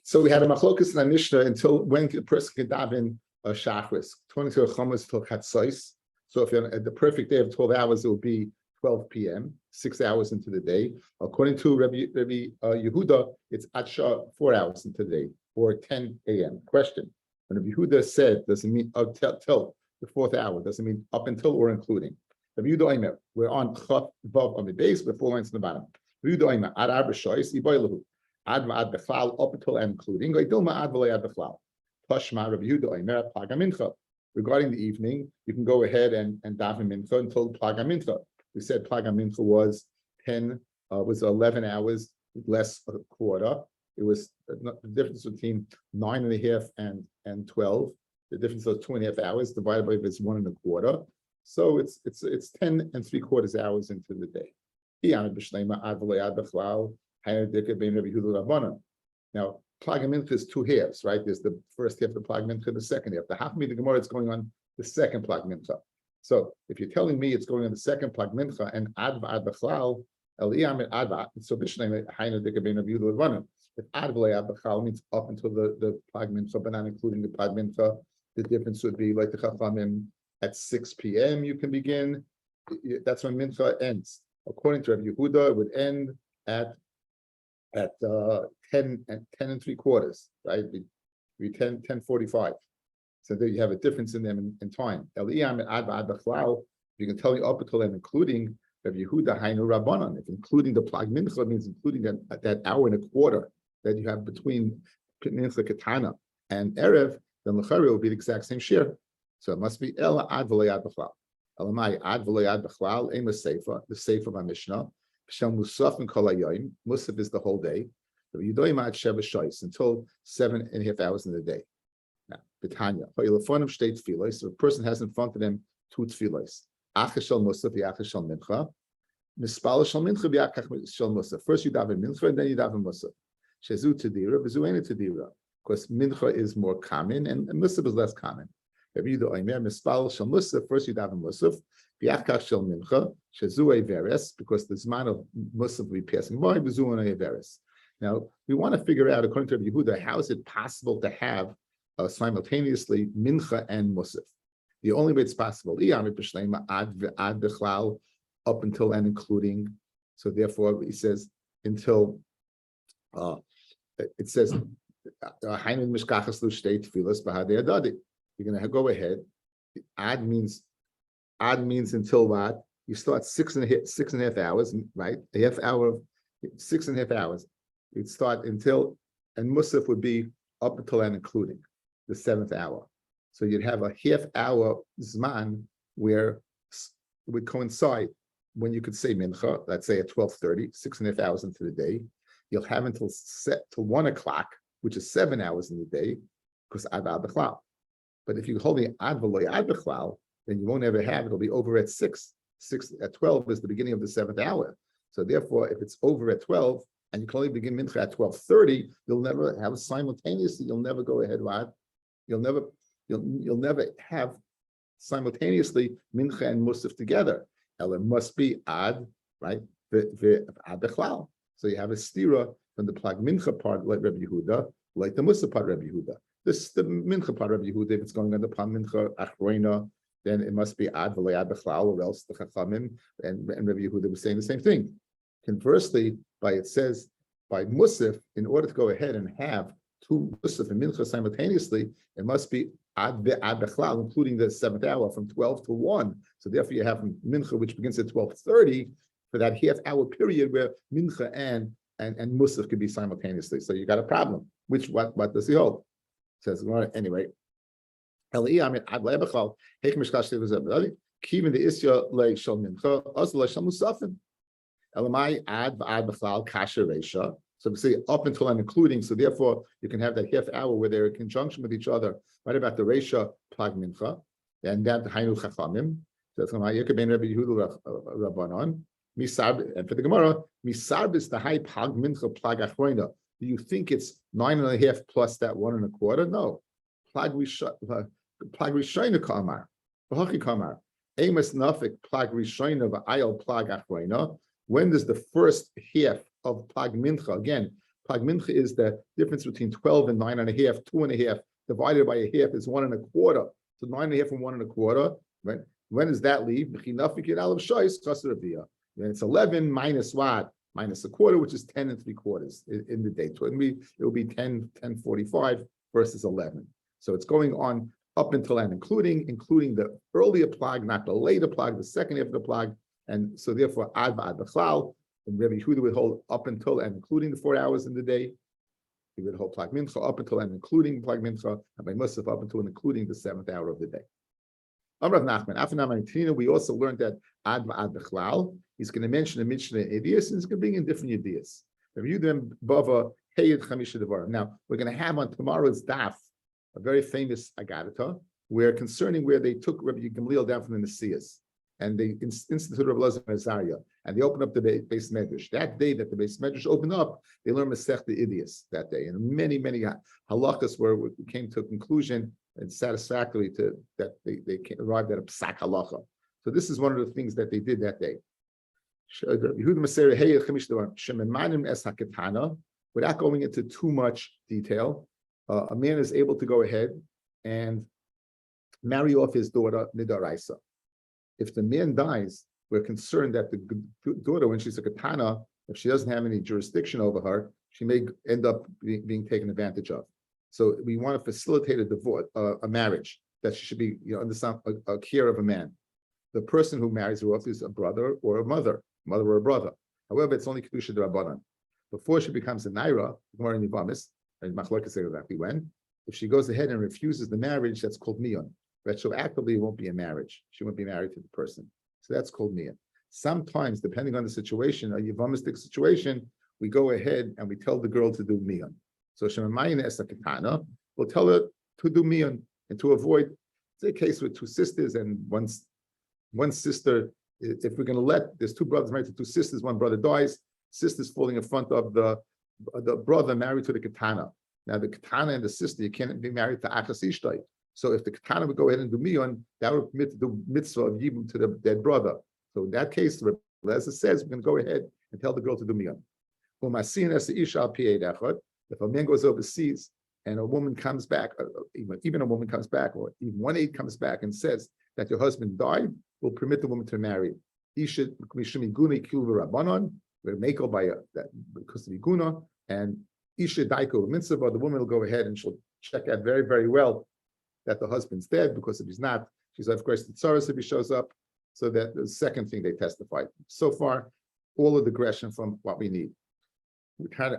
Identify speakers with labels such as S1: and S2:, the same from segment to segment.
S1: So we had a machlokas in the Mishnah until when a person can daven a shachris, 22 chamas till chatzos. So if you're at the perfect day of 12 hours, it will be 12 p.m., 6 hours into the day. According to Rabbi Yehuda, it's atsha 4 hours into the day, or 10 a.m. Question: when Rabbi Yehuda said, does it mean till the fourth hour? Does it mean up until or including? Rabbi Yehuda Omer, we're on Chav Vav on the base with 4 lines in the bottom. Rabbi Yehuda Omer, ad arba shoyis yiboilahu. Ad ma'ad bechlal, up until and including. Goydil ma'ad v'lo ad bechlal. Tashma Rabbi Yehuda Omer plaga mincha. Regarding the evening, you can go ahead and daven mincha until plaga mincha. We said plaga mincha was 11 hours less a quarter. It was the difference between 9.5 and 12. The difference of 2.5 hours divided by this 1.25. So it's 10 3/4 hours into the day. Now, plaga mincha is 2 halves, right? There's the first half of the plaga mincha, the second half. The half of the Gemara is going on the second plaga mincha. So if you're telling me it's going on the second plaga mincha and ad b'chlal, so if ad b'chlal means up until the plaga mincha, but not including the plaga mincha, the difference would be like the chachamim at 6 p.m. you can begin. That's when mincha ends. According to Rabbi Yehuda, it would end at 10 3/4, right? Be 10:45. So there you have a difference in them in time. You can tell me up until and including Rabbi Yehuda Hainu Rabbanan. If including the plag mincha means including that hour and a quarter that you have between mincha katana and erev, then l'chari will be the exact same share. So it must be ela ad v'lo ad b'chlal. Elamai ad v'lo ad b'chlal ema seifa, the seifa of our Mishnah. B'shem musaf and kol hayoyim. Musaf is the whole day. Yudoyim ad sheva shoyis until 7.5 hours in the day. Now, B'tanya, ha'ilafon of state tefillos. So a person has in front of them 2 tefillos. Achas shel musaf, v'achas shel mincha. Mispal shel mincha, v'achas shel musaf. First you daven mincha, and then you daven musaf. Shezu tedira, v'zu ena tedira. Because mincha is more common and musaf is less common. Rabbi Yehuda Omer, mispal shel musaf. First you daven musaf, v'achas shel mincha. Shezu averes, because the zman of musaf will be passing by. V'zu ena averes. Now we want to figure out, according to Rabbi Yehuda, how is it possible to have simultaneously mincha and musaf? The only way it's possible, up until and including. So therefore, he says until. It says, "You're going to go ahead. Ad means until what? You start 6.5 hours, right? A half hour, 6.5 hours. You'd start until, and musaf would be up until and including the 7th hour. So you'd have a half hour zman where it would coincide when you could say mincha, let's say at 12:30, 6.5 hours into the day. You'll have until 1 o'clock, which is 7 hours in the day, because ad b'chlal. But if you hold the ad v'lo ad b'chlal, then you won't ever have it. It'll be over at 6. 6 at 12 is the beginning of the 7th hour. So therefore, if it's over at 12, and you can only begin mincha at 12:30, you'll never have simultaneously. You'll never go ahead, right? You'll never have simultaneously mincha and musaf together. It must be ad, right? The ad b'chlal. So you have a stira from the plag mincha part like Rabbi Yehuda, like the musaf part Rabbi Yehuda. The mincha part Rabbi Yehuda, if it's going on the plag mincha achroina, then it must be ad v'lo ad b'chlal, or else the chachamim and Rabbi Yehuda was saying the same thing. Conversely, it says by musaf, in order to go ahead and have 2 musaf and mincha simultaneously, it must be ad b'chlal, including the 7th hour from 12 to 1. So therefore, you have mincha, which begins at 12:30, for that half hour period where mincha and musaf could be simultaneously. So you got a problem. What does he hold? Says anyway. Kivin the isya le shel mincha, as le shel musafim. Elamai ad b'chlal kasher reisha. So we say up until and including. So therefore, you can have that half hour where they're in conjunction with each other. Right about the reisha plag mincha, and that hainu chachamim. So that's Rabbi Yehuda Rabbanon. Misar, and for the Gemara, misar is the high plag mincha plag achroina. Do you think it's 9.5 plus that 1.25? No. Plag rishayna kamar. V'hachi kamar. Amos nafik plag rishayna v'ayel plag achroina. When does the first half of plag mincha, again, Plag mincha is the difference between 12 and 9.5, 2.5, divided by a half is 1.25. So 9.5 and 1.25, right? When does that leave? Then it's 11 minus what? Minus a quarter, which is 10 3/4 in the day. So it will be 10, 10:45 versus 11. So it's going on up until and including the earlier plag, not the later plag, the second half of the plag. And so therefore, ad ba'ad b'chlal, and Rabbi Yehuda would hold up until and including the 4 hours in the day. He would hold plag mincha up until and including plag mincha, and by musaf up until and including the 7th hour of the day. Amrav Nachman, Afanam, we also learned that ad ba'ad b'chlal, he's going to mention a Mishnah ideas, and he's going to bring in different ideas. Rabbi Yehuda bava heyed chamisha devarim. Now we're going to have on tomorrow's daf a very famous Agadata, where concerning where they took Rabbi Gamliel down from the Nesias, and they instituted Rabbi Elazar ben Azariah, and they opened up the Beis Medrash. That day that the Beis Medrash opened up, they learned Masechta Idias that day, and many halachas came to a conclusion and satisfactory to that they arrived at a psak halacha. So this is one of the things that they did that day. Without going into too much detail, a man is able to go ahead and marry off his daughter midaraisa. If the man dies, we're concerned that the daughter, when she's a katana, if she doesn't have any jurisdiction over her, she may end up being taken advantage of. So we want to facilitate a divorce, a marriage, that she should be, under a care of a man. The person who marries her off is a brother or a mother or a brother. However, it's only kedusha d'Rabbanan. Before she becomes a naira, more in Yivamis, and Machlokes say exactly when, if she goes ahead and refuses the marriage, that's called miyon. Retroactively, it won't be a marriage. She won't be married to the person. So that's called miyon. Sometimes, depending on the situation, a Yivamistic situation, we go ahead and we tell the girl to do miyon. So Shemamayina es katana, we'll tell her to do miyon and to avoid. It's a case with two sisters and one sister. If we're going to there's two brothers married to two sisters, one brother dies, sister's falling in front of the brother married to the katana. Now the katana and the sister, you can't be married to achas ishtai. So if the katana would go ahead and do miyon, that would permit the mitzvah of yibum to the dead brother. So in that case, as it says, we're going to go ahead and tell the girl to do miyon. If a man goes overseas and a woman comes back, even a woman comes back, or even one aide comes back and says that your husband died, will permit the woman to marry. We're mako by because of iguna, and isha daiko mitzvah. The woman will go ahead and she'll check out very, very well that the husband's dead, because if he's not, she's of course the tsaras if he shows up. So that the second thing they testified. So far, all of the digression from what we need. We know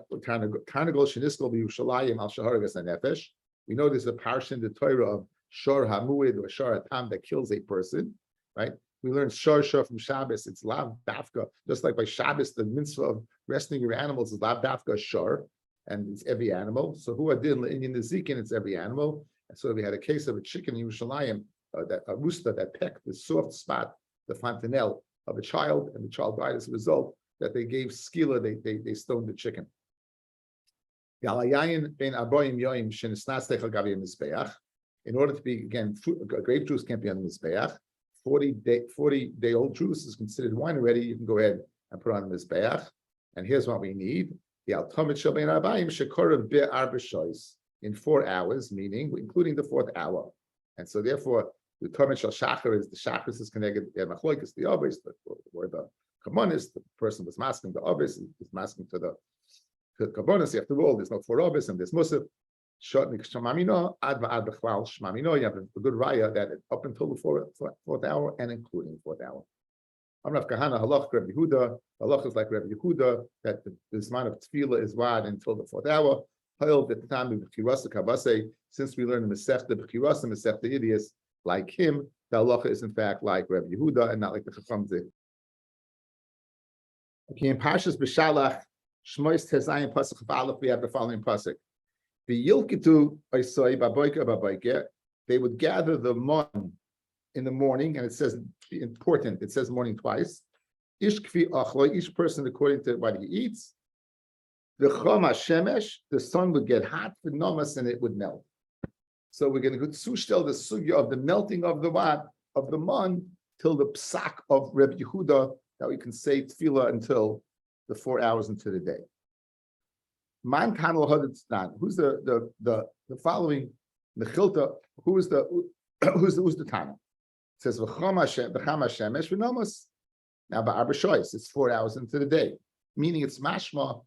S1: there's a parsha in the Torah of Shor HaMuid or Shor HaTam that kills a person, right? We learned Shor from Shabbos. It's Lav Dafka. Just like by Shabbos, the mitzvah of resting your animals is Lav Dafka Shor, and it's every animal. So who adin in the Zikin, it's every animal. And so we had a case of a chicken in Yerushalayim, that a rooster that pecked the soft spot, the fontanelle of a child, and the child died as a result. That they gave skila, they stoned the chicken. In order to be, again, grape juice can't be on the mizbeach. 40-day-old juice is considered wine already. You can go ahead and put on the mizbeach. And here's what we need: in 4 hours, meaning including the 4th hour. And so therefore, the Talmud Shal Shachar is the Shachris is connected. The Machloikis, the Obis, or the Kabonis, the person was masking the Obis, is masking to the Kabonis. After all, there's no 4 Obis and there's Musaf. Shotnik Shamamino, Ad Va'ad B'chlal Shmamino. You have a good raya that up until the 4th hour and including 4th hour. Amrav Kahana Halach Rabbi Yehuda. Halach is like Rabbi Yehuda that this amount of tefillah is wad until the 4th hour. Since we learned the Masechta B'chirasa, Masechta Idias, like him, the halacha is in fact like Rabbi Yehuda and not like the Chacham Zik. Okay, in Parshas B'Shalach, Shmois Tezayin Pasuk Aleph, we have the following pasuk: V'yilkitu Oisoi Baboike. They would gather the mon in the morning, and it says important. It says morning twice. Ish kfi achlo, each person according to what he eats. The Chom Hashemesh, the sun would get hot for nomas and it would melt. So we're going to go to the sugya of the melting of the what of the mon till the psak of Reb Yehuda that we can say tefillah until the 4 hours into the day. Man Kanal Hadatznan. Who's the following the Chilta? Who's the Tana? It says V'chama Shemesh V'nomos. Now by Arba Shois, it's 4 hours into the day, meaning it's mashma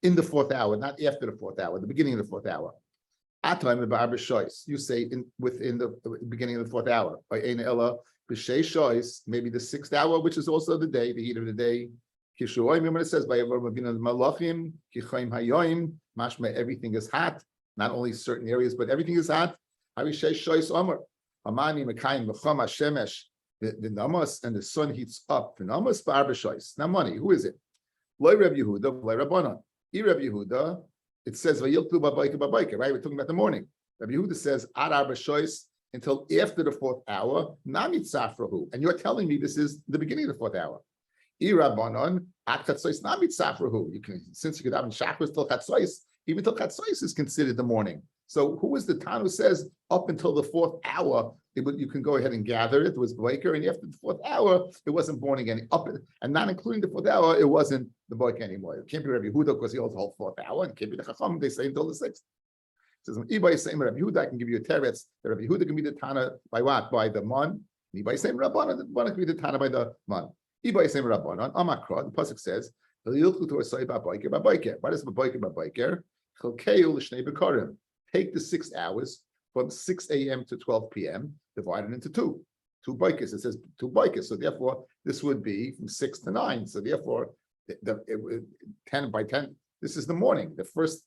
S1: in the fourth hour, not after the fourth hour, the beginning of the fourth hour. At time by Arba Shois, you say within the beginning of the fourth hour. By Ein Ella B'Shei Shois, maybe the sixth hour, which is also the day, the heat of the day. Kishuoim, when it says by Malachim, Kichaim Hayoim, mashma, everything is hot, not only certain areas, but everything is hot. Harishei Shois Omer, Amani Mekayim V'chama Shemesh. The namas and the sun heats up. The namas ba'arbashois. Now, money. Who is it? Loi Reb Yehuda, Loi Rabbanon. Reb Yehuda. It says vayiltu ba'bayka. Right? We're talking about the morning. Reb Yehuda says ad arbashois until after the fourth hour. Namit safrahu. And you're telling me this is the beginning of the fourth hour. Rabbanon ad chatzois namit safrahu. You can, since you could have in shachris till chatzois, even till chatzois is considered the morning. So who is the Tan who says up until the fourth hour, you can go ahead and gather it? It was Boiker, and after the fourth hour, it wasn't born again. And not including the fourth hour, it wasn't the Boiker anymore. It can't be Rabbi Yehuda because he holds the whole fourth hour, and it can't be the Chacham, they say until the sixth. It says, when Ibai is saying Rabbi Yehuda, I can give you a teretz. The Rabbi Yehuda can be the Tana by what? By the Mon. Ibai is saying Rabbanon, the Rabbanon can be the Tana by the Mon. Ibai is saying Rabbanon, Amakra, the Pasuk says, what is Baboiker? Chalkeu l'shnei bekarim. Take the 6 hours from 6 a.m. to 12 p.m., divided into two bikers. It says 2 bikers. So therefore, this would be from 6 to 9. So therefore, 10 by 10, this is the morning. The first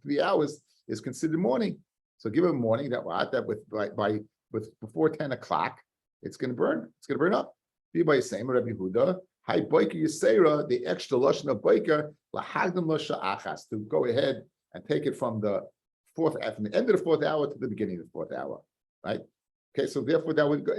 S1: 3 hours is considered morning. So give it morning with before 10 o'clock, it's going to burn. It's going to burn up. Be by same Rabbi Yehuda. Hi biker Yisera, the extra lashon of biker lahagdam lasha achas, to go ahead and take it from the end of the fourth hour to the beginning of the fourth hour, right? Okay, so therefore that would go,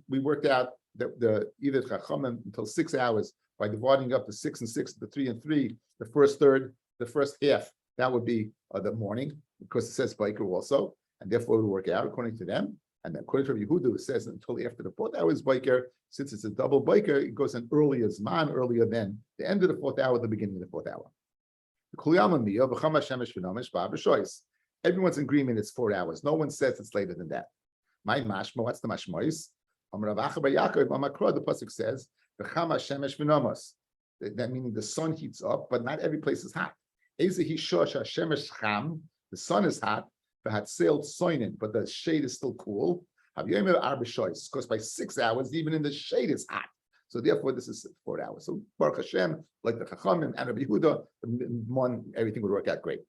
S1: we worked out that the either chachamim until 6 hours by dividing up the 6 and 6, the 3 and 3, the first third, the first half, that would be the morning, because it says biker also, and therefore it would work out according to them. And then according to Yehuda, it says until after the fourth hour is biker. Since it's a double biker, it goes in earlier zman, earlier than the end of the fourth hour, the beginning of the fourth hour. Everyone's in agreement it's 4 hours. No one says it's later than that. My mashma, what's the mashmois? The pasuk says, that meaning the sun heats up, but not every place is hot. The sun is hot, but the shade is still cool. Because by 6 hours, even in the shade, it's hot. So therefore, this is 4 hours. So Baruch Hashem, like the Chachamim and Rabbi Yehuda, everything would work out great.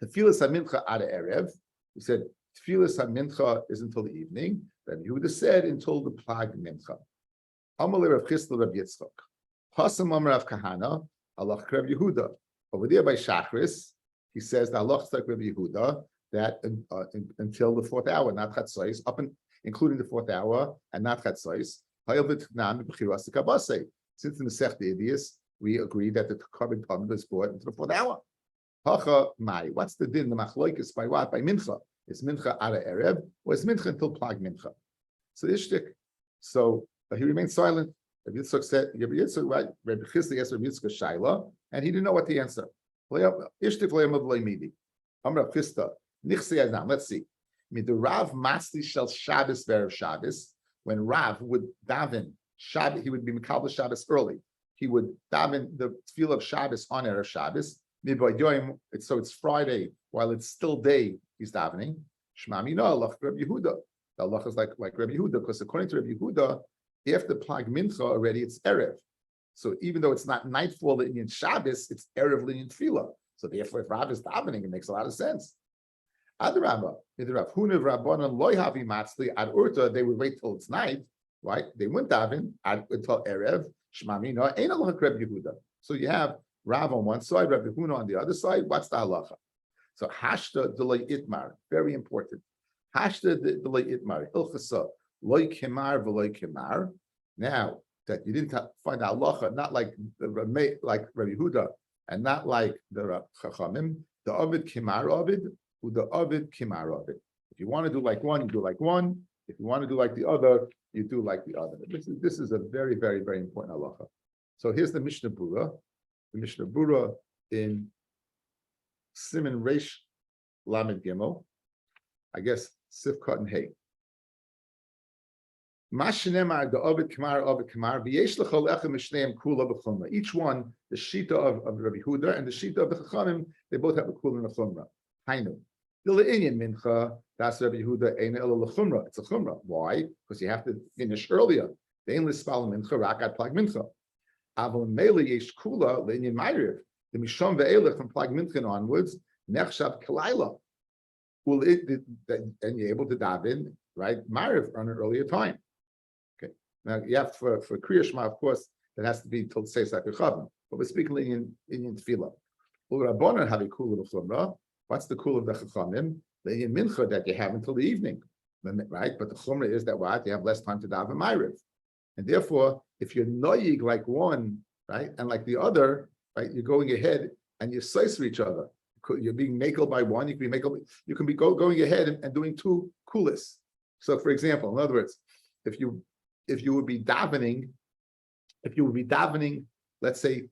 S1: Tefilas hamincha ad erev. He said Tefilas hamincha is until the evening. Rabbi Yehuda said until the plag mincha. Amalei Rav Chisda Rav Yitzchak. Hasam Amar Rav Kahana. Allah Rav Yehuda. Over there by Shachris, he says the Allah like Rabbi Yehuda that until the fourth hour, not chatzos, including the fourth hour, and not chatzos. Since in the Sech Devius, we agree that the carbon pump is brought into the fourth hour. Hacha mai. What's the din? The machloikis by what? By mincha. Is mincha ara erev, or is mincha until plag mincha? So ishtik. So he remained silent. Rabbi Yitzchak said, Rabbi Yitzchak, right? Rabbi Chisda asked Rabbi Yitzchak shaila, and he didn't know what to answer. Ishtik le'amav le'midi. Amar Rav Chisda. Nichsei azam. Let's see. The Rav Masli shel Shabbos ve'erev Shabbos. When Rav would daven Shabbos, he would be Mikabel Shabbos early. He would daven the tefillah of Shabbos on erev Shabbos. So it's Friday while it's still day. He's davening. Shmami no Allah Rabbi Yehuda. Allah is like Rabbi Yehuda, because according to Rabbi Yehuda, after Plag Mincha already it's erev. So even though it's not nightfall in Shabbos, it's erev in tefillah. So therefore, if Rav is davening, it makes a lot of sense. Adrabba, Rav Huna Rabbanon loy havi matzli ad urta. They would wait till it's night, right? They wouldn't daven until erev. Shmami no ain't Allah Rabbi Yehuda. So you have Rav on one side, Rabbi Huna on the other side. What's the halacha? So hashta delay itmar, very important. Hashta delay itmar ilchasa loy kemar v'loy kemar. Now that you didn't find the halacha, not like Rabbi Huda and not like the Chachamim, the Ovid kemar Ovid, who the Ovid kemar Ovid. If you want to do like one, you do like one. If you want to do like the other, you do like the other. This is a very, very, very important halacha. So here's the Mishnah Berurah. the Mishnah Bura in Siman Reish Lamed Gimel, I guess Sifkat and Hay. Each one, the Shita of Rabbi Huda and the Shita of the Chachamim, they both have a kula and a chumrah. Hainu. The le'inyan mincha, that's Rabbi Huda, ein ela l'chumrah. It's a chumrah. Why? Because you have to finish earlier. The ein l'spal mincha, rakat plag mincha. Avol mele yesh kula le'inyan ma'ariv. The misham ve'elech from plag mincha onwards, nechshav kalayla. And you're able to daven, right, ma'ariv on an earlier time. Now you have for Kriya Shema, of course, that has to be till Seis HaKachavim. But we're speaking in Tefillah. Rabbanan have a kula of chumrah. What's the kula of the Chachamim? The mincha that you have until the evening, right? But the chumrah is that what you have less time to daven ma'ariv, and therefore, if you're noyig like one, right, and like the other, right, you're going ahead and you're slice for each other. You're being makel by one. You can be makel. You can be going ahead and doing two kulas. So, for example, in other words, if you would be davening, let's say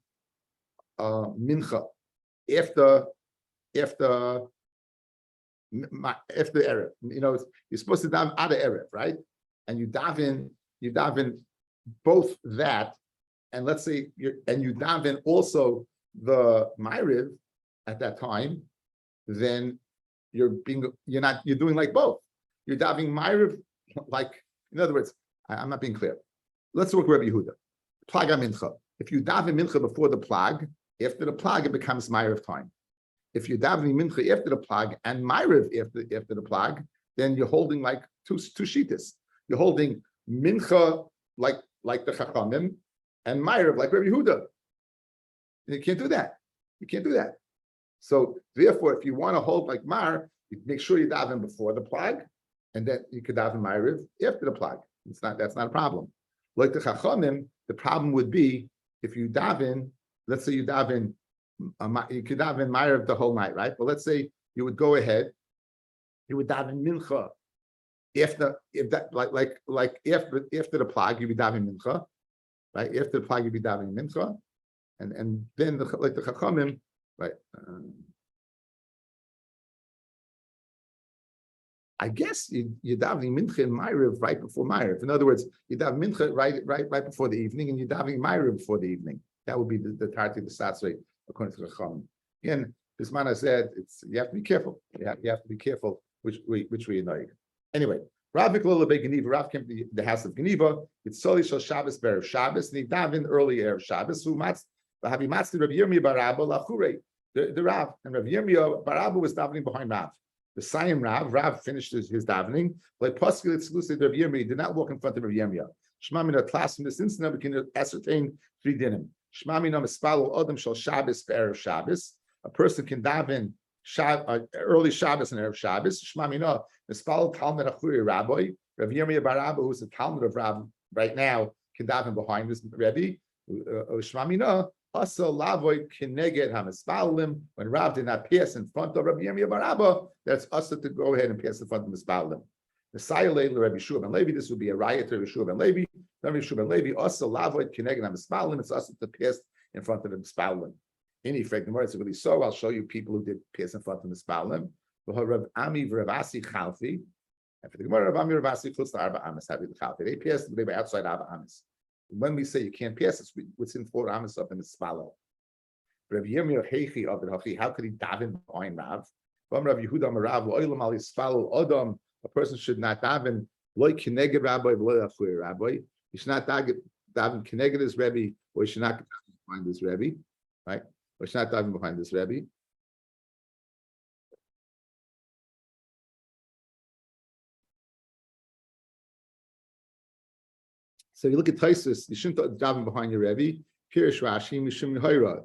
S1: mincha after Erev, you're supposed to daven out of Erev, right? And you daven both that, and let's say you daven also the Ma'ariv at that time, then you're doing like both. You're davening Ma'ariv, like, in other words, I'm not being clear. Let's look at Rabbi Yehuda. Plag mincha. If you daven mincha before the plag, after the plag, it becomes Ma'ariv time. If you're davening mincha after the plag and Ma'ariv after the plag, then you're holding like two shitas. You're holding mincha like the Chachamim and Ma'ariv like Rabbi Yehuda. You can't do that. You can't do that. So therefore, if you want to hold like Mar, you make sure you daven before the plag, and then you could daven Ma'ariv after the plag. That's not a problem. Like the Chachamim, the problem would be if you daven, let's say you could daven Ma'ariv the whole night, right? But let's say you would go ahead, you would daven mincha after the plag, you'd be davening mincha, right? After the plag, you'd be davening mincha, and then the Chachamim, right? I guess you're davening mincha and Ma'ariv right before Ma'ariv. In other words, you daven mincha right before the evening, and you're davening Ma'ariv before the evening. That would be the tarti, the satzrei, according to the Chachamim. Again, this man has said you have to be careful. You have to be careful which we annoy. Anyway, Rav Miklola Be Geniva. Rav came to the house of Geniva. It's Soli Shal Shabbos Be'erev Shabbos, and he davened early Erev Shabbos. Who matz? Rabbi Matzli Rabbi Yirmiyah bar Abba lachure. The Rav and Rabbi Yirmiyah bar Abba was davening behind Rav. The Sayim Rav finished his davening. Like Pascal exclusive Rabbi Yirmiyah did not walk in front of Rabbi Yirmiyah. Shema mina class in this instance we can ascertain three dinim. Shema mina mispalo adam shal Shabbos be'erev Shabbos. A person can daven early Shabbos and Erev Shabbos. Shema mina mispalo talmid achuri Rabbi. Rabbi Yirmiyah bar Abba, who's the talmid of Rav right now, can daven behind this Rebbe. Shema mina asa lavoy kineged hamispalim. When Rav did not pass in front of Rabbi Yirmiyah bar Abba, that's asa to go ahead and pass in front of mispalim. The Sayalei Rabbi Shua ben Levi. This would be a riot to Rabbi Shua ben Levi. Rabbi Shua ben Levi asa lavoy kineged hamispalim. It's asa to pass in front of the mispalim. In effect, the more it's really so. I'll show you people who did pass in front of mispalim. Rav Ami v'Ravasi Chalfi. And for the Gemara, Rav Ami v'Ravasi close to Arba Amis. They passed. They were outside Arba Amis. When we say you can't pass, it's within 4 amas up in the spalo. Rabbi Yirmiyah heichi of the hachi. How could he daven behind Rav? Rav Yehuda Rav oilam ali spalo adam. A person should not daven loy kineged rabbi loy achur rabbi. He should not daven kineged his Rebbe, or he should not daven behind his Rebbe, right? Or he should not daven behind his Rebbe. So if you look at Taisus, you shouldn't daven behind your Rebbe. Pirish Rashi, Mishum Yehoira,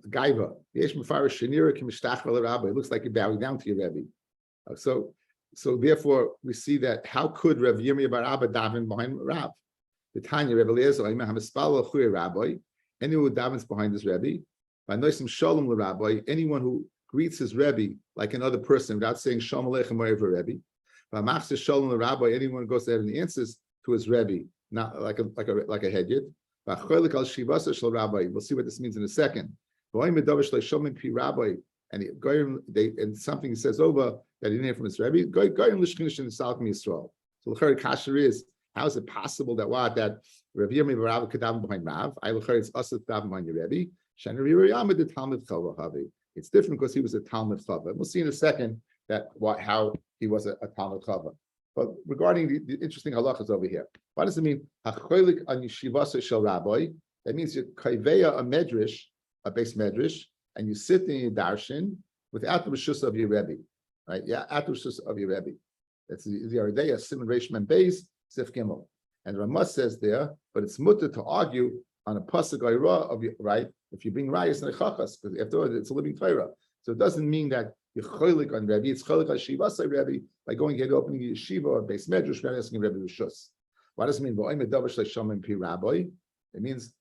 S1: Gaiva, Yesh Mefarish Shanira Kimishtach Rabbi. It looks like you're bowing down to your Rebbe. So therefore, we see that how could Rav Yirmiyah bar Abba daven behind Rav? The Tanya Rebbe Eliezer, Hamispal Achui Rabbi. Anyone who davens behind his Rebbe, by Noisim Shalom Rabbi. Anyone who greets his Rebbe like another person without saying Shalom Aleichem over Rebbe. By Machzor Shalom Rabbi. Anyone who goes ahead and answers to his Rebbe, not like a head yet. We'll see what this means in a second. And something he says over that he didn't hear from his Rebbe. So the kasher is, how is it possible that that Rabbi Yomi Barav could daven behind Rav? It's also daven behind your Rebbe. It's different because he was a Talmud Chava. We'll see in a second that how he was a Talmud Chava. But regarding the interesting halachas over here, what does it mean? Hacholik an yeshivasa shel rabbi. That means you kaiveya a medrash, a base medrash, and you sit in your darshan without the rishus of your rebbe, right? Yeah, at the rishus of your rebbe. That's the Ardea Simon Reishman Beis Sif Gimel, and Ramah says there, but it's mutter to argue on a pasuk ayra of your right if you bring rayas and chachas, because after all it's a living Torah. So it doesn't mean that you're cholik on Rebbe. It's cholik on shivasai Rebbe by going and opening a yeshiva or base medrash and asking Rebbe rishus. What does it mean? It means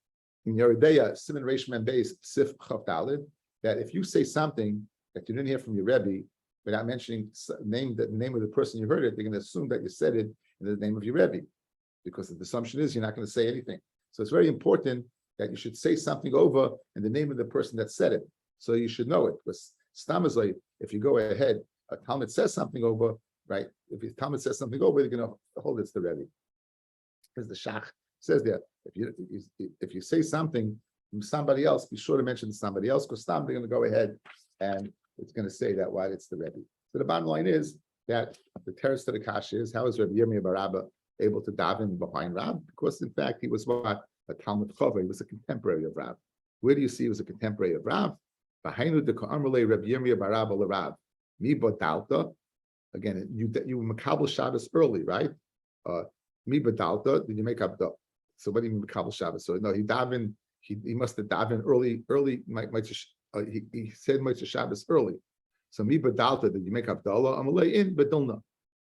S1: in your Ardea Simon Reishman Beis Sif Chavdalid that if you say something that you didn't hear from your Rebbe, without mentioning the name of the person you heard it, they're going to assume that you said it in the name of your Rebbe, because the assumption is you're not going to say anything. So it's very important that you should say something over in the name of the person that said it. So you should know it. Because stamazoi, if you go ahead, a Talmud says something over, right? If the Talmud says something over, you're going to hold it's the Rebbe. Because the Shach says there, if you say something from somebody else, be sure to mention somebody else, because they're going to go ahead and it's going to say that why it's the Rebbe. So the bottom line is that the teretz to the kasha is, how is Rabbi Yirmiyah bar Rabba able to daven behind Rav? Because in fact he was what? A Talmud Chava. He was a contemporary of Rav. Where do you see he was a contemporary of Rav? Behind the Ka'amrele Rabbi Yirmiyah bar Rabba l'Rav. Mi badalta. Again, you makabel Shabbos early, right? Mi badalta. Did you make up the? So what do you mean makabel Shabbos? So no, he davened. He must have davened early. He said Motzei Shabbos early. So mi badalta, did you make Havdalah? Amalei in badilna.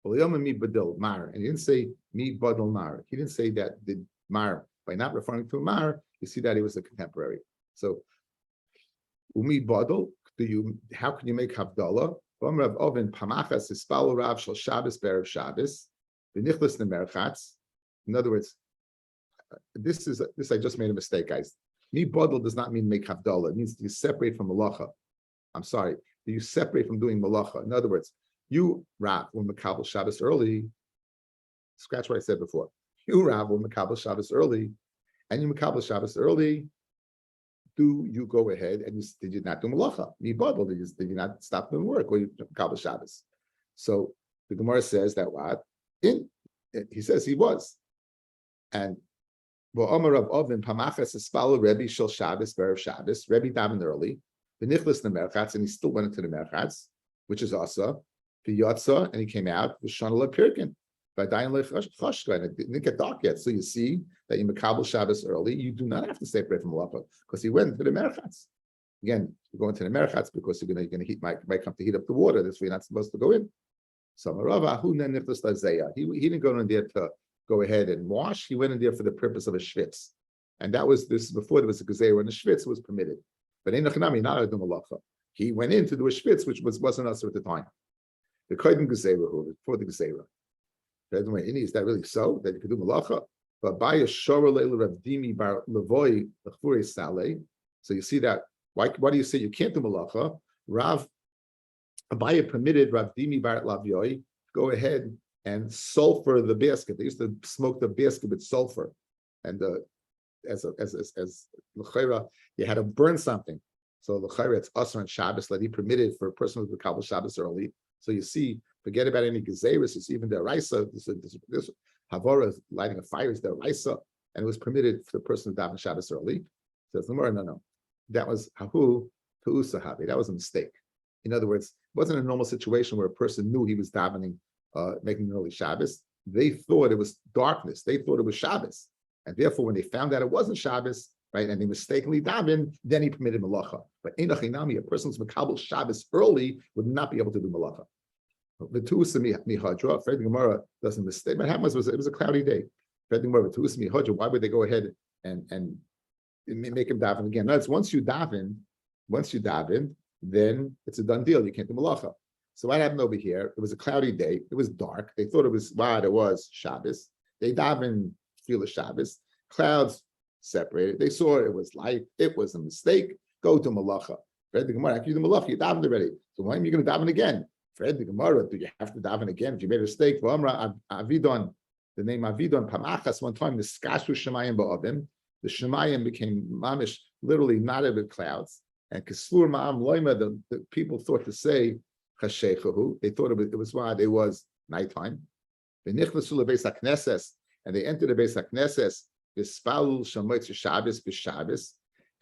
S1: Mi badil mar, and he didn't say mi badil mar. He didn't say that the mar by not referring to a mar. You see that he was a contemporary. So umi badil, how can you make Havdalah? Rav Oven pamachas ispalo Rav shel Shabbos berev Shabbos v'nichlas nemerchatz. In other words, this I just made a mistake, guys. Mi bodel does not mean make Havdalah. It means you separate from malacha. I'm sorry. You separate from doing malacha. In other words, you, Rav, when Makabel Shabbos early, scratch what I said before. You, Rav, when Makabel Shabbos early, and you Makabel Shabbos early, do you go ahead and did you not do malacha? Mi bodel, did you not stop doing work or you Makabel Shabbos? So the Gemara says that what? He says he was. And Amar of Ovin Pamachas Espalo Rebbe Shel Shabbos Berev Shabbos. Rebbe davened early. The Nichlas Nemerchatz, and he still went into the Merchatz, which is also the Yotza, and he came out the Shanala Pirkin by Dayan Lechashka, and it didn't get dark yet. So you see that you Makabel Shabbos early. You do not have to separate from Malacha because he went into the Merchatz. Again, you go into the Merchatz because you're going to heat might come to heat up the water. That's why you're not supposed to go in. So Marava Hu Nichlas Lazeya. He didn't go in there to go ahead and wash. He went in there for the purpose of a shvitz, and that was this before there was a gezerah, and a shvitz was permitted. But Einachanami, not a malacha. He went in to do a shvitz, which wasn't us at the time. The kodim gezerah before the gezerah. Is that really so that you could do malacha? But by a shora leil ravdimi bar levoy lechfurei saleh. So you see that why do you say you can't do malacha? Rav Abaya permitted Ravdimi bar lavyoy go ahead and sulfur the basket. They used to smoke the basket with sulfur, and as l'chayra, you had to burn something. So l'chayra, it's usher on Shabbos that he permitted for a person who would Kabbalah Shabbos early. So you see, forget about any gezeris. It's even the raisa. This havara, lighting a fire, is the raisa, and it was permitted for the person who davened Shabbos early. Says the Gemara, no, that was hahu to usahabi. That was a mistake. In other words, it wasn't a normal situation where a person knew he was davening. Making an early Shabbos, they thought it was darkness. They thought it was Shabbos, and therefore, when they found out it wasn't Shabbos, right, and they mistakenly davened, then he permitted malacha. But einachinami, a person's makabel Shabbos early would not be able to do malacha. The tuusami mihadra. Fred Gemara doesn't mistake. But happens was it was a cloudy day. Fred Gemara tuusami mihadra. Why would they go ahead and make him daven again? No, it's once you daven, then it's a done deal. You can't do malacha. So what happened over here? It was a cloudy day. It was dark. They thought it was Shabbos. They davened feel of Shabbos. Clouds separated. They saw it was light. It was a mistake. Go to malacha. Fred the Gemara, after you do malacha, you davened already. So why am you going to daven again? Fred the Gemara, do you have to daven again if you made a mistake? Avidon, the name Avidon Pamachas. One time the Skashu Shemayim Ba'avim, the Shemayim became mamish, literally knotted with clouds. And Kislur Ma'am Loima, the people thought to say Chashechahu. They thought it was why it was nighttime. They nichnasu lebeis hakneses, and they entered the beis hakneses. V'spalul shamoitz Shabbos b'Shabbos,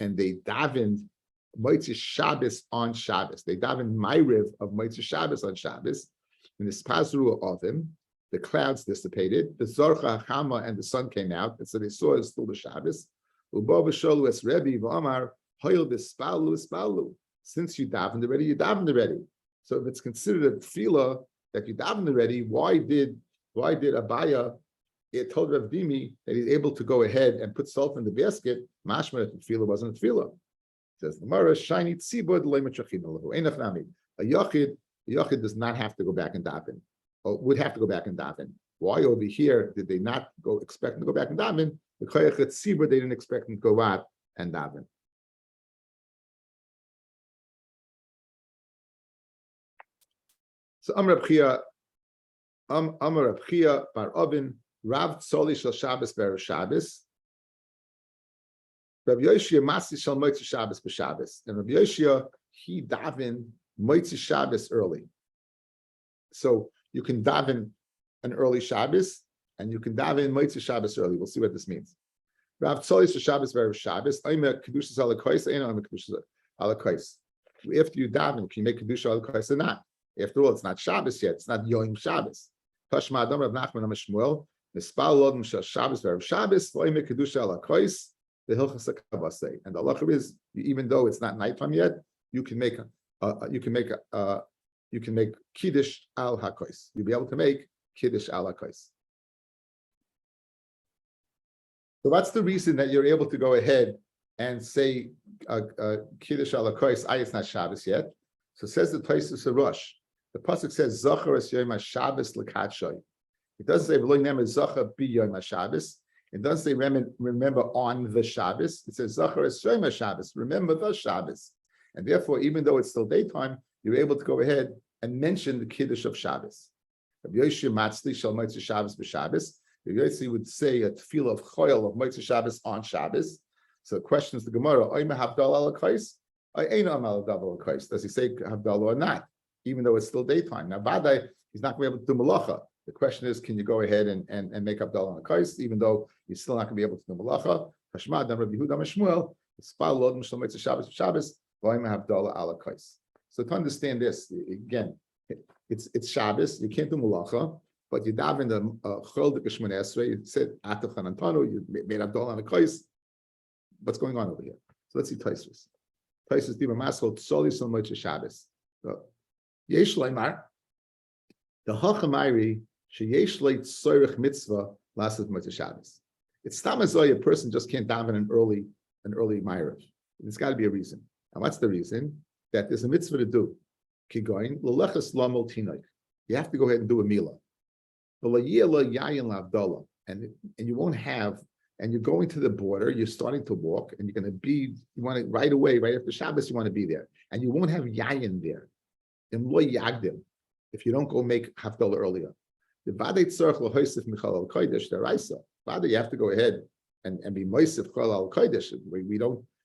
S1: and they davened Moitzi Shabbos on Shabbos. They davened Ma'ariv of Moitzi Shabbos on Shabbos. And the spazru of him, the clouds dissipated. The Zorcha Hachama and the sun came out, and so they saw it still the Shabbos. Ubo b'sholu es Rebbe v'Amar hoil v'spalu. Since you davened already, you davened already. So if it's considered a tefillah that you davened already, why did Abaya? It told Rav Dimi that he's able to go ahead and put salt in the basket. Mashma that the tefillah wasn't a tefillah. Says the Gemara, shiny tzibud leimachachinalhu. Einach nami. A yachid does not have to go back and daven, or would have to go back and daven. Why over here did they not go expect to go back and daven? The koyachet tzibud they didn't expect them to go out and daven. So Amar Rab Chia bar Ovin Rav Tzoli shel Shabbos ber Shabbos. Rabbi Yoshia Masi shel Moitzi Shabbos b'Shabbos, and Rabbi Yoshia he daven Moitzi Shabbos early. So you can daven an early Shabbos, and you can daven Moitzi Shabbos early. We'll see what this means. Rav Tzoli shel Shabbos ber Shabbos. Omer kedushas alakos, ein omer kedushas alakos. After you daven, can you make kedusha alakos or not? After all, it's not Shabbos yet. It's not Yom Shabbos. Tashma Adam Rav Nachman Am Shmuel. Nispal Lodem Shel Shabbos Rav Shabbos. V'Omer kedusha alakos. The Hilchas HaKavasei, and the halacha is, even though it's not nighttime yet, you can make kiddush al hakois. You'll be able to make kiddush al hakois. So what's the reason that you're able to go ahead and say kiddush al hakois? It's not Shabbos yet. So says the Tosfos Rosh. The pasuk says Zachar es Yom HaShabbos l'kadshoy. It doesn't say v'lo yinem Zachar bi Yom HaShabbos. It doesn't say remember on the Shabbos. It says Zachar es Yom HaShabbos. Remember the Shabbos. And therefore, even though it's still daytime, you're able to go ahead and mention the Kiddush of Shabbos. Rabbi Yoshia Matzli shel Motzei Shabbos b'Shabbos. Rabbi Yoshia would say a tefillah of choil of Motzei Shabbos on Shabbos. So the question is the Gemara, Oima Havdalah al-Kais? Eina Havdalah al-Kais. Does he say Havdalah or not? Even though it's still daytime. Now, Badai, he's not going to be able to do malacha. The question is, can you go ahead and make Havdalah al-Kais, even though you're still not going to be able to do malacha? Hashma Dam Rabbi Yehuda Shmuel, Spal Lodem Shel Motzei Shabbos b'Shabbos, Oima Havdalah al-Kais. So to understand this, again, it's Shabbos, you can't do malacha, but you daven the Chol D'Kishmon Esrei, you said Atachan Antanu, you made Havdalah al-Kais. What's going on over here? So let's see Tosfos. Tosfos Diba Maschol Tzoli Shel Motzei Shabbos. Yesh Leimar, the Hachamairi sheyesh leitzoyrich mitzvah lasted Motzei Shabbos. It's tamazoy, a person just can't daven an early Ma'ariv. There's got to be a reason. And what's the reason? That there's a mitzvah to do. Kigoin l'leches lamol tinoik. You have to go ahead and do a milah. And you won't have. And you're going to the border. You're starting to walk, and you're going to be. You want to right away, right after Shabbos. You want to be there, and you won't have yayin there. In lo yagdim, if you don't go make Havdalah earlier. The Vadei Tzarech L'Hoisef Michal Al Kodesh Deraisa. Vadei, you have to go ahead and be Moisef Chol Al Kodesh.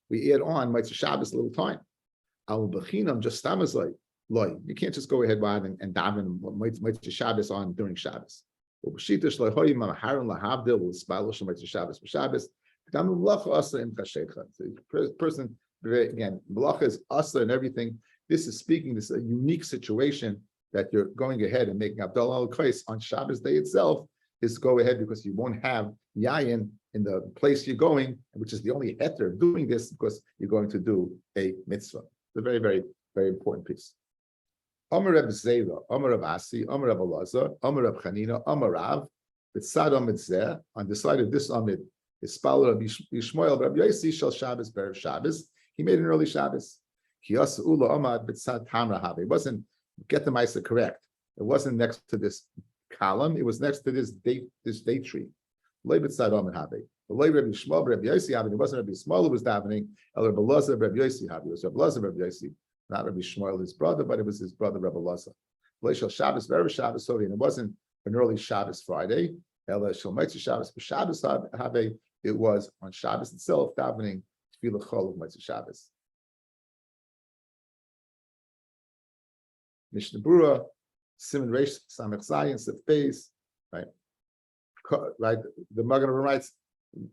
S1: We add on Motzei Shabbos a little time. Al Bechinam just stamazoi loy. You can't just go ahead and daven Motzei Shabbos on during Shabbos. Ub'shita Shlohoyim Maharon LaHavdil L'Spalo Shmotzei Shabbos b'Shabbos. Gam Melacha Asa Im Chashecha. Person again, Melacha is Asa and everything. This is speaking. This is a unique situation that you're going ahead and making Havdalah al-Kais on Shabbos day itself is go ahead because you won't have yayin in the place you're going, which is the only heter doing this because you're going to do a mitzvah. It's a very, very, very important piece. Amar Reb Zera, Amar Reb Asi, Amar Reb Elazar, Amar Reb Chanina, Amar Rav, B'tzad Amid Zeh, on the side of this Amid, is Spal Reb Yishmael, Reb Yosi Shel Shabbos, Berev Shabbos. He made an early Shabbos. Kiyasa Ula Amad B'tzad Tamra Have. It wasn't, get the Maisa correct. It wasn't next to this column. It was next to this date tree. Lay B'tzad Amid Have. The lay Rabbi Shmuel, Rabbi Yossi, it wasn't Rabbi Shmuel who was davening. El Rabbi Lazar, Rabbi Yossi, it was Rabbi Lazar, Rabbi Yossi, not Rabbi Shmuel, his brother, but it was his brother Rabbi Lazar. Shal Shabbos, very Shabbos, so and it wasn't an early Shabbos Friday. El Shal Mitzvah Shabbos, but Shabbos Habe, it was on Shabbos itself davening Tefillah Chol of Mitzvah Shabbos. Mishnah Berurah, Simon Reish Samech Zayin Sif Beis, right? Right. The Magen Avram writes,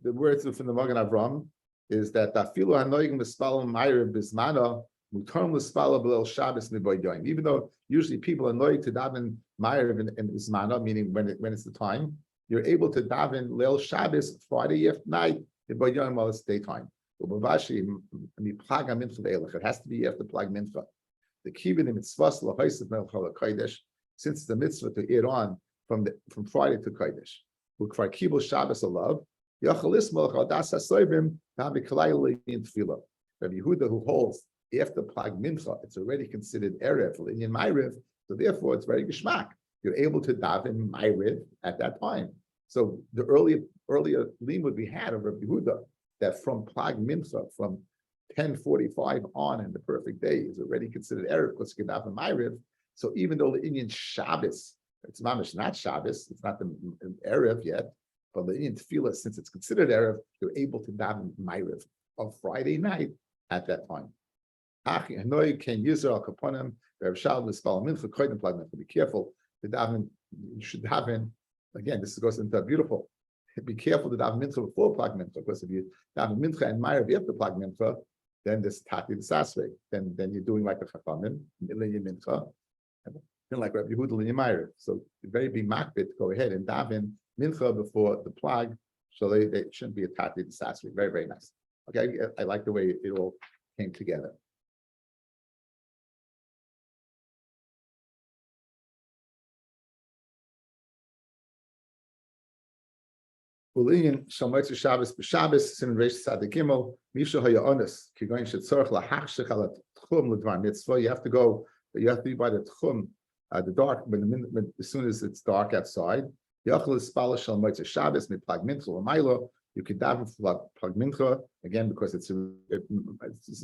S1: the words from the Magen Avram is that Dafilu Hanoigim V'Spalim Ma'ariv Bismana Mutarm L'Spala B'Leil Shabbos Miboy Yoim. Even though usually people are annoyed to daven Ma'ariv in Bismana, meaning when it's the time, you're able to daven Leil Shabbos Friday night Miboy Yoim while it's daytime. It has to be after Plag Mincha. The kibbutz mitzvahs lahaysav melchal kodesh, since it's the mitzvah to eat on from Friday to kodesh. Ukvar kibbutz Shabbos alav yachalis melchal das hasoivim namikalei in tefillah. Rabbi Yehuda, who holds after plag mincha, it's already considered erev for Inyan Ma'ariv, so therefore it's very geshmak. You're able to daven Ma'ariv at that time. So the earlier limud we had of Rabbi Yehuda that from plag mincha, from 10:45 on in the perfect day is already considered erev because you can daven Ma'ariv. So even though the Inyan Shabbos, it's mamish not Shabbos, it's not the erev yet, but the Inyan Tefillah, since it's considered erev, you're able to daven Ma'ariv of Friday night at that time. Be careful to daven. You should daven again. This goes into beautiful. Be careful to daven mincha before plag mincha, because if you daven mincha and Ma'ariv after plag mincha, then this tati the sasvei. Then you're doing like the chachamim linyan mincha, and like Rabbi Yehuda linyan Ma'ariv. So very be makbid. Go ahead and daven mincha before the plag, so they shouldn't be a tati the sasvei. Very, very nice. Okay, I like the way it all came together. Ulinyan Shalmoitzu Shabbos b'Shabbos Sim Reish Tzaddik Gimel Misha Hayaonis Kigoyin Shetzorach LaHachshech Al Tchum L'Dvar Mitzvah. You have to be by the Tchum, the dark, as soon as it's dark outside. Yachal Ispala Shalmoitzu Shabbos Miplag Mincha L'Maylo. You could daven for Plag Mincha again because it's a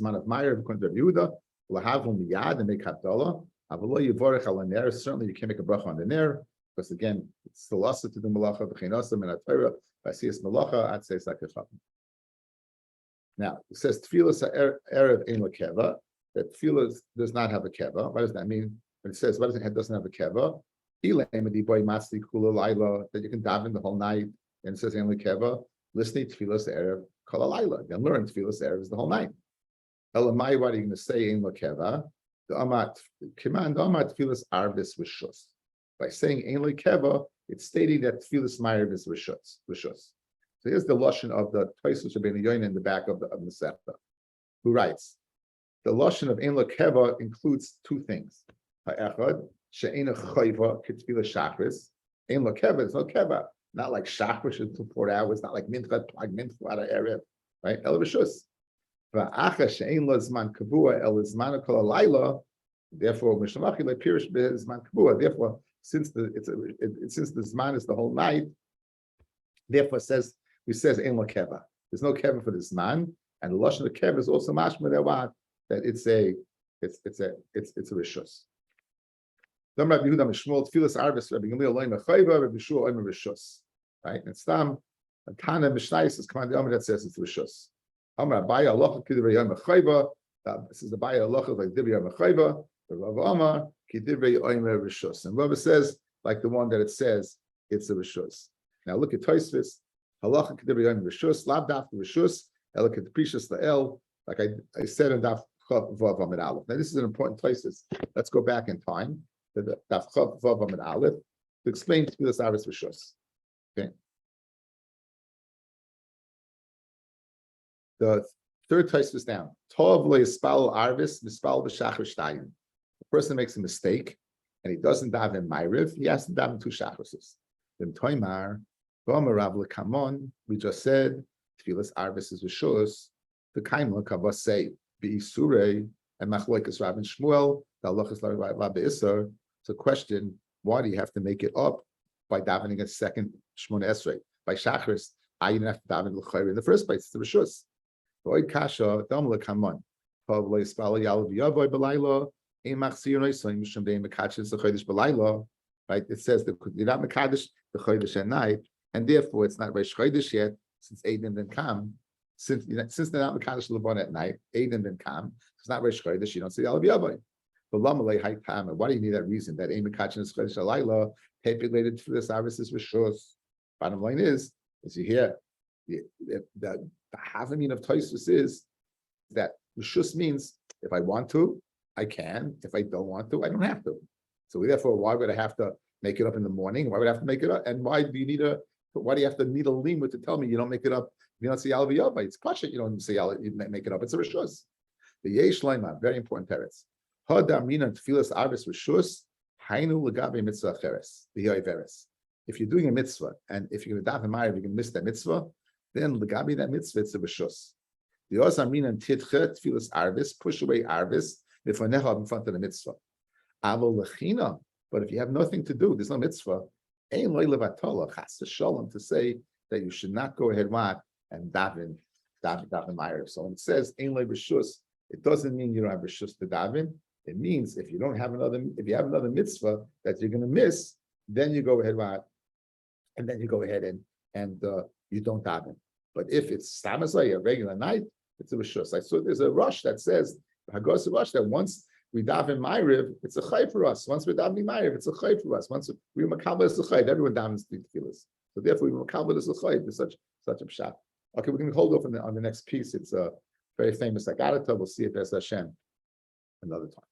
S1: man of Meir according to Yehuda. Lahavum Miyad and make Havdalah. Avalo Yivorech Al Ner. Certainly you can make a bracha on the Ner because again it's still also to do malacha b'chinosim and atayra. Basiyas malacha, I'd say it's like a chapman. Now it says tefillas erev ein lekeva. That tefillas does not have a keva. What does that mean? When it says what does it doesn't have a keva? That you can daven the whole night, and it says ein lekeva. Listening tefillas erev kol halayla. Then learn tefillas erev is the whole night. Elamai, what are you going to say ein lekeva? The amat command amat tefillas arvis rishus. By saying ein lekeva, it's stating that tefillas Ma'ariv is rishus. So here's the lashon of the Tosfos Rabbeinu Yoina in the back of the Sefer, who writes, the lashon of ein lekeva includes two things. Ha'echad she'eina chayva k'tefillas shachris. Ein lekeva, there's no keva. Not like shachris until 4 hours. Not like mincha plag mincha out of erev, right? El rishus. Va'acha she'ein lo zman kavua el zman kol halayla. Therefore, mishamachi le'pirish be'zman kavua. Therefore, since the Zman is the whole night, therefore says ein lo keva. There's no keva for the Zman, and the lashon of keva is also mashma that it's a rishus. Rabbi Yehuda Mishmuel tefillas arvis Rabbi Gamliel loy mechayva Rabbi Shua omer rishus. Right, and Stam Tana Mishnayis is command that says it's rishus. Amar Abaye halacha k'divrei yom mechayva. This is the Abaye halacha like divrei yom mechayva. Rav Amar Kidivrei Omer Rishus, and Rabbi says like the one that it says it's a Rishus. Now look at Tosfos Halacha Kidivrei Omer Rishus, Lav Daf Rishus, Elikat Precious Lael. Like I said in Daf Chav Vav Amid Aleph. Now this is an important Tosfos. Let's go back in time to the Daf Chav Vav Amid Aleph to explain to this Arvis Rishus. Okay. The third Tosfos down. Tov lo yispal Arvis mispal b'shachar shtayim. Person makes a mistake and he doesn't daven Ma'ariv, he has to daven 2 shachrises. Then Toimar, Gomer Rav Lekamon, we just said, Tefillas Arvis is Rishus, the Kaimla Kavas say, Be'isure, and Machloikas Rav and Shmuel, the Halachas La Be'isur. It's a question, why do you have to make it up by davening a second Shmona Esrei? By Shachris, I didn't have to daven l'chayr in the first place. It's the rishus. Void kasha dam lekamon. Pav lo yispal yalav yavoy belaylo. Ein machzir noisoim mishum deim mekadosh the chodesh belaylo. Right? It says that you're not mekadosh the chodesh at night, and therefore it's not Rosh Chodesh yet, since Eidim didn't come. Since they're not mekadosh lebon at night, Eidim didn't come. It's not Rosh Chodesh. You don't say yalav yavoy. But lamalei hay tam. Why do you need that reason? That ein mekadosh the chodesh belaylo related to the services rishus. Bottom line is you hear the havamina of Tosfos is that rishus means if I want to, I can. If I don't want to, I don't have to. So therefore, why would I have to make it up in the morning? Why would I have to make it up? And why do you have to need a limud to tell me you don't make it up? You don't say yalav yavai. It's kosher. You don't say yalav. You make it up. It's a rishus. The yesh leima, very important teretz. Hadamina tefillas arvis rishus hainu legabe mitzvah cheres the yoiveres. If you're doing a mitzvah and if you're going to daven ma'ariv, you're going to miss that mitzvah, then legabe that mitzvah it's a rishus. The osamina titche tefillas arvis, push away arvis b'fanecha in front of the mitzvah. Avol lechina, but if you have nothing to do, there's no mitzvah. Ein loy levatola chas shalom to say that you should not go ahead and daven ma'ariv. So when it says ein loy rishus, it doesn't mean you don't have rishus to daven. It means if you have another mitzvah that you're going to miss, then you go ahead and then you go ahead and you don't daven. But if it's stamazay, a regular night, it's a rishus. I saw there's a rush that says Hagos rush that once we daven ma'ariv, it's a chay for us. Once we daven ma'ariv, it's a chay for us. Once we makabel is a chay, everyone davens three tefillas. So therefore, we makabel is a chay. There's such a pshat. Okay, we're going to hold off on the next piece. It's a very famous Agarata. We'll see if there's Hashem another time.